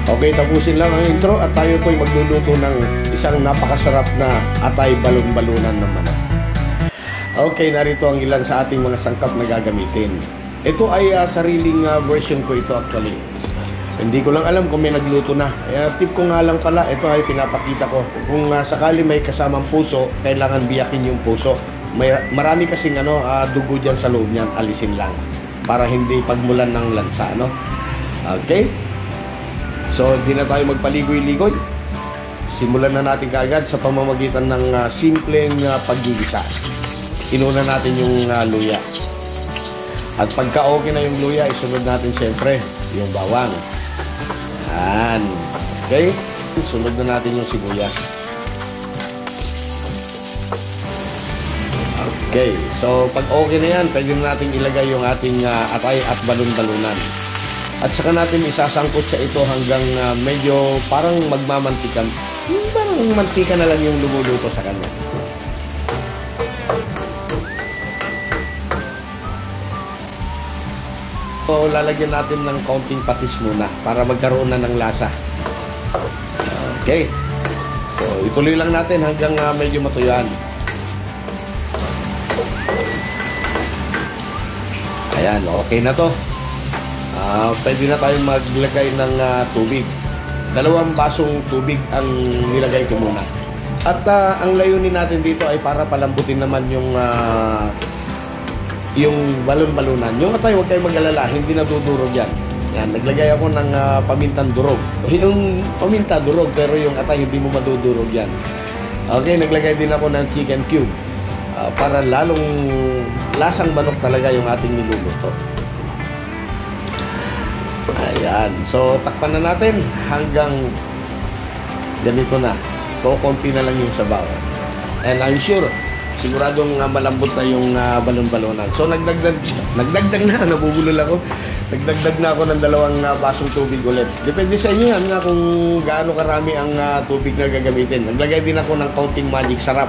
Okay, tapusin lang ang intro at tayo po'y magluluto ng isang napakasarap na atay balon-balunan ng manok. Okay, narito ang ilan sa ating mga sangkap na gagamitin. Ito ay sariling version ko ito actually. Hindi ko lang alam kung may nagluto na. Tip ko nga lang pala, ito ay pinapakita ko. Kung sakali may kasamang puso, kailangan biyakin yung puso. Marami kasing dugo dyan sa loob niyan, alisin lang. Para hindi pagmulan ng lansa, no? Okay? So, hindi na tayo magpaligoy-ligoy. Simulan na natin kaagad sa pamamagitan ng simpleng paggigisa. Inuna natin yung luya. At pagka okay na yung luya, isunod natin siyempre yung bawang. Yan. Okay? Sunod na natin yung sibuyas. Okay. So, pag okay na yan, pwede na natin ilagay yung ating atay at balon-balunan. At saka natin isasangkot sa ito hanggang medyo parang magmamantikan. Parang mantika na lang yung lumuluto sa kanya. So, lalagyan natin ng kaunting patis muna para magkaroon na ng lasa. Okay. So, ituloy lang natin hanggang medyo matuyuan. Ayan, okay na to. Pwede na tayong maglagay ng tubig. 2 basong tubig ang nilagay ko muna. At ang layunin natin dito ay para palambutin naman yung balon-balunan. Yung atay, huwag kayong mag-alala, hindi nadudurog yan. Yan, naglagay ako ng pamintang durog. Yung paminta durog, pero yung atay hindi mo madudurog yan. Okay, naglagay din ako ng chicken cube. Para lalong lasang manok talaga yung ating niluluto. Ayan. So, takpan na natin hanggang ganito na. Konti na lang yung sabaw. And I'm sure, siguradong malambot na yung balon-balunan. So, nagdagdag na. Nabubulol ako. Nagdagdag na ako ng 2 basong tubig ulit. Depende sa inyo yan kung gaano karami ang tubig na gagamitin. Naglagay din ako ng kaunting magic sarap.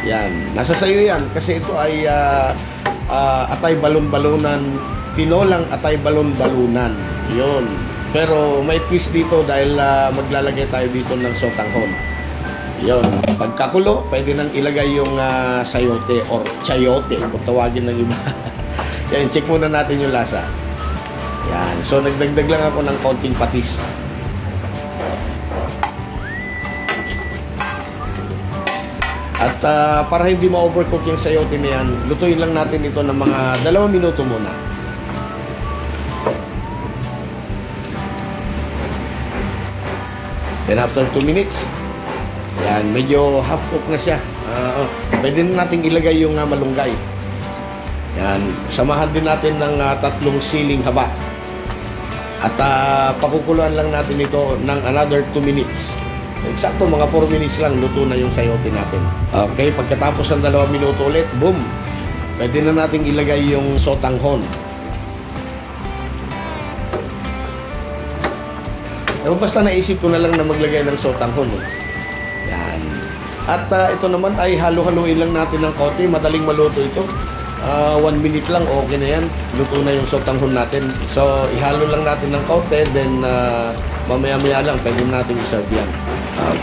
Yan. Nasa sayo yan. Kasi ito ay atay balon-balunan. Tinolang atay balon-balunan. Yun. Pero may twist dito dahil maglalagay tayo dito ng sotanghon. Yun. Pagkakulo, pwede nang ilagay yung sayote or chayote kung tawagin ng iba. Yan, check muna natin yung lasa. Yan. So, nagdagdag lang ako ng konting patis. At para hindi ma-overcook yung sayote na yan, lutuin lang natin ito ng mga 2 minuto muna. Then after 2 minutes, yan, medyo half cook na siya. Pwede na natin ilagay yung malunggay. Yan, samahan din natin ng 3 siling haba. At pakukuluan lang natin ito ng another 2 minutes. Eksakto, mga 4 minutes lang, luto na yung sayote natin. Okay, pagkatapos ng 2 minuto ulit, boom! Pwede na natin ilagay yung sotanghon. Basta naisip ko na lang na maglagay ng sotanghon. Yan. At ito naman ay halo-haluin lang natin ng konti. Madaling maluto ito. 1 minute lang, okay na yan. Luto na yung sotanghon natin. So, ihalo lang natin ng konti. Then, mamaya-maya lang, pwede natin iserve yan.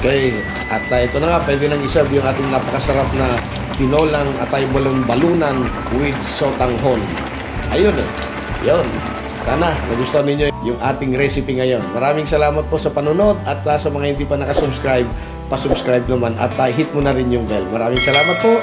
Okay. At ito na nga, pwede nang iserve yung ating napakasarap na tinolang atay balon-balunan with sotanghon. Ayun. Yun. Sana nagustuhan ninyo yung ating recipe ngayon. Maraming salamat po sa panonood at sa mga hindi pa nakasubscribe, pasubscribe naman at hit mo na rin yung bell. Maraming salamat po.